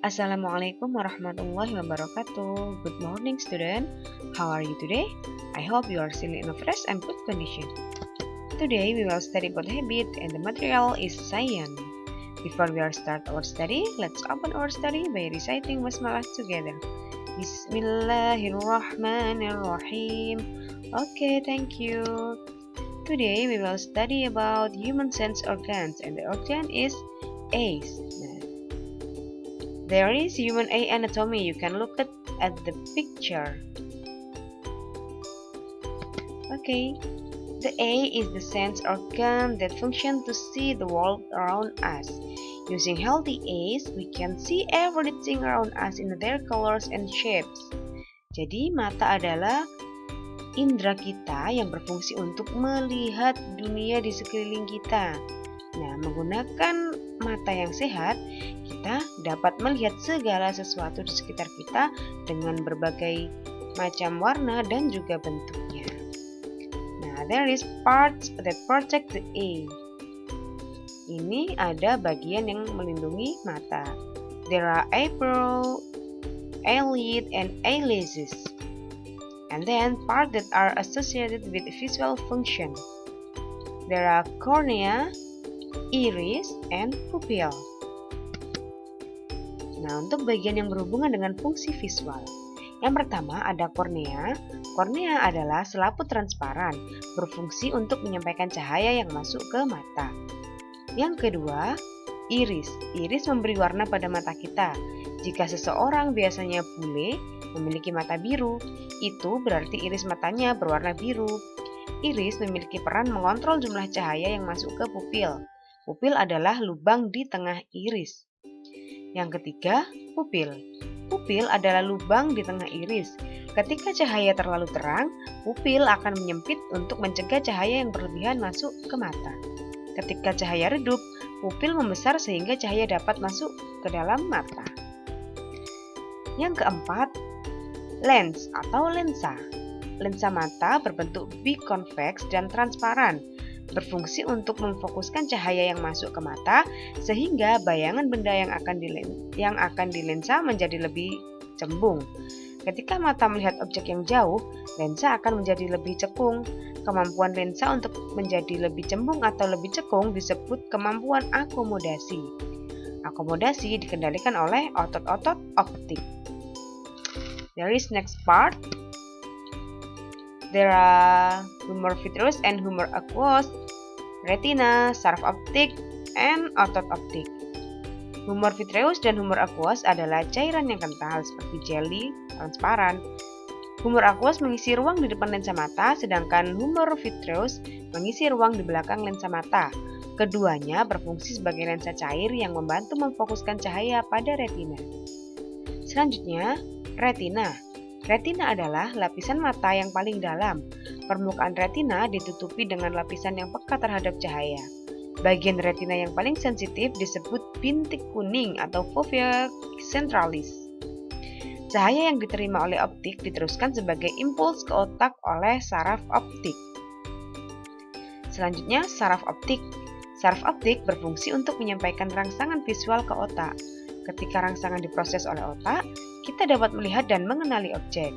Assalamualaikum warahmatullahi wabarakatuh. Good morning, student. How are you today? I hope you are still in a fresh and good condition. Today we will study about habit and the material is science. Before we start our study, let's open our study by reciting basmalah together. Bismillahirrahmanirrahim. Okay, thank you. Today we will study about human sense organs and the organ is eyes. There is human eye anatomy. You can look at the picture. Okay, the eye is the sense organ that functions to see the world around us. Using healthy eyes, we can see everything around us in their colors and shapes. Jadi mata adalah indera kita yang berfungsi untuk melihat dunia di sekeliling kita. Nah, menggunakan mata yang sehat, kita dapat melihat segala sesuatu di sekitar kita dengan berbagai macam warna dan juga bentuknya. Nah, there is parts that protect the eye. Ini ada bagian yang melindungi mata. There are eyebrow, eyelid, and eyelashes. And then parts that are associated with visual function. There are cornea, iris, and pupil. Nah, untuk bagian yang berhubungan dengan fungsi visual. Yang pertama ada kornea. Kornea adalah selaput transparan, berfungsi untuk menyampaikan cahaya yang masuk ke mata. Yang kedua, iris. Iris memberi warna pada mata kita. Jika seseorang biasanya bule, memiliki mata biru, itu berarti iris matanya berwarna biru. Iris memiliki peran mengontrol jumlah cahaya yang masuk ke pupil. Pupil adalah lubang di tengah iris. Yang ketiga, pupil. Pupil adalah lubang di tengah iris. Ketika cahaya terlalu terang, pupil akan menyempit untuk mencegah cahaya yang berlebihan masuk ke mata. Ketika cahaya redup, pupil membesar sehingga cahaya dapat masuk ke dalam mata. Yang keempat, lens atau lensa. Lensa mata berbentuk biconvex dan transparan, berfungsi untuk memfokuskan cahaya yang masuk ke mata sehingga bayangan benda yang akan dilensa menjadi lebih cembung. Ketika mata melihat objek yang jauh, lensa akan menjadi lebih cekung. Kemampuan lensa untuk menjadi lebih cembung atau lebih cekung disebut kemampuan akomodasi. Akomodasi dikendalikan oleh otot-otot optik. There is next part. There are humor vitreous and humor aqueous, retina, saraf optik, and otot optik. Humor vitreous dan humor aqueous adalah cairan yang kental seperti jelly, transparan. Humor aqueous mengisi ruang di depan lensa mata, sedangkan humor vitreous mengisi ruang di belakang lensa mata. Keduanya berfungsi sebagai lensa cair yang membantu memfokuskan cahaya pada retina. Selanjutnya, retina. Retina adalah lapisan mata yang paling dalam. Permukaan retina ditutupi dengan lapisan yang peka terhadap cahaya. Bagian retina yang paling sensitif disebut bintik kuning atau fovea centralis. Cahaya yang diterima oleh optik diteruskan sebagai impuls ke otak oleh saraf optik. Selanjutnya, saraf optik. Saraf optik berfungsi untuk menyampaikan rangsangan visual ke otak. Ketika rangsangan diproses oleh otak, kita dapat melihat dan mengenali objek.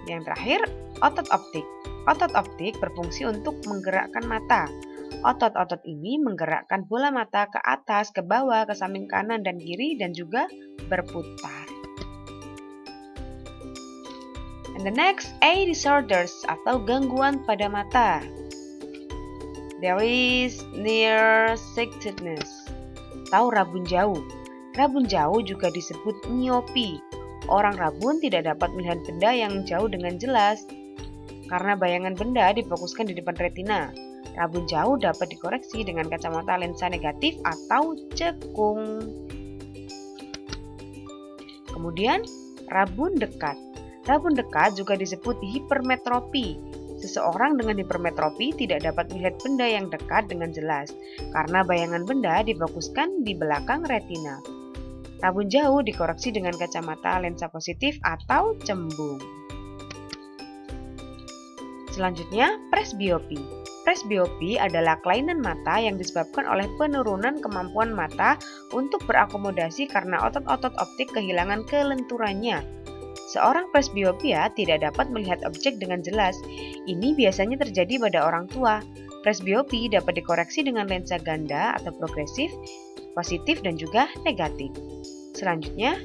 Yang terakhir, otot optik. Otot optik berfungsi untuk menggerakkan mata. Otot-otot ini menggerakkan bola mata ke atas, ke bawah, ke samping kanan dan kiri, dan juga berputar. And the next, eye disorders atau gangguan pada mata. There is nearsightedness atau rabun jauh. Rabun jauh juga disebut miopi. Orang rabun tidak dapat melihat benda yang jauh dengan jelas karena bayangan benda difokuskan di depan retina. Rabun jauh dapat dikoreksi dengan kacamata lensa negatif atau cekung. Kemudian, rabun dekat. Rabun dekat juga disebut hipermetropi. Seseorang dengan hipermetropi tidak dapat melihat benda yang dekat dengan jelas karena bayangan benda difokuskan di belakang retina. Rabun jauh dikoreksi dengan kacamata lensa positif atau cembung. Selanjutnya, presbiopi. Presbiopi adalah kelainan mata yang disebabkan oleh penurunan kemampuan mata untuk berakomodasi karena otot-otot optik kehilangan kelenturannya. Seorang presbiopia tidak dapat melihat objek dengan jelas. Ini biasanya terjadi pada orang tua. Presbiopi dapat dikoreksi dengan lensa ganda atau progresif, positif dan juga negatif. Selanjutnya,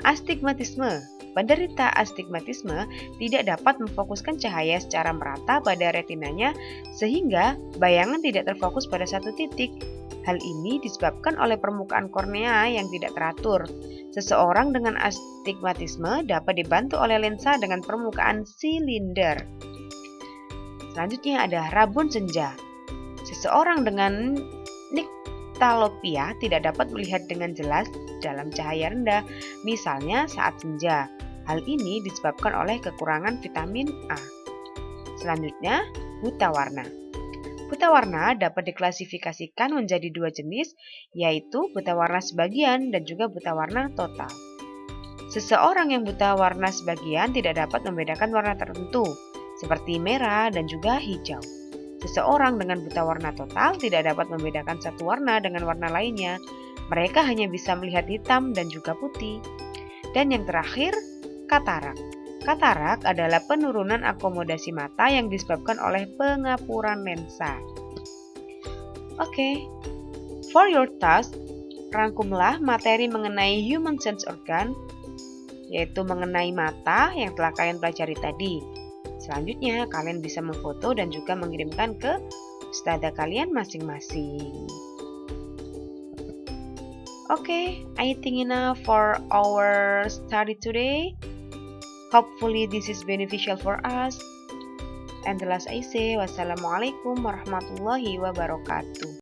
astigmatisme. Penderita astigmatisme tidak dapat memfokuskan cahaya secara merata pada retinanya sehingga bayangan tidak terfokus pada satu titik. Hal ini disebabkan oleh permukaan kornea yang tidak teratur. Seseorang dengan astigmatisme dapat dibantu oleh lensa dengan permukaan silinder. Selanjutnya ada rabun senja. Seseorang dengan nyctalopia tidak dapat melihat dengan jelas dalam cahaya rendah, misalnya saat senja. Hal ini disebabkan oleh kekurangan vitamin A. Selanjutnya, buta warna. Buta warna dapat diklasifikasikan menjadi dua jenis, yaitu buta warna sebagian dan juga buta warna total. Seseorang yang buta warna sebagian tidak dapat membedakan warna tertentu, seperti merah dan juga hijau. Seseorang dengan buta warna total tidak dapat membedakan satu warna dengan warna lainnya. Mereka hanya bisa melihat hitam dan juga putih. Dan yang terakhir, katarak. Katarak adalah penurunan akomodasi mata yang disebabkan oleh pengapuran lensa. Oke, for your task, rangkumlah materi mengenai human sense organ, yaitu mengenai mata yang telah kalian pelajari tadi. Selanjutnya, kalian bisa memfoto dan juga mengirimkan ke ustadzah kalian masing-masing. Okay, I think enough for our study today. Hopefully this is beneficial for us. And the last I say, wassalamualaikum warahmatullahi wabarakatuh.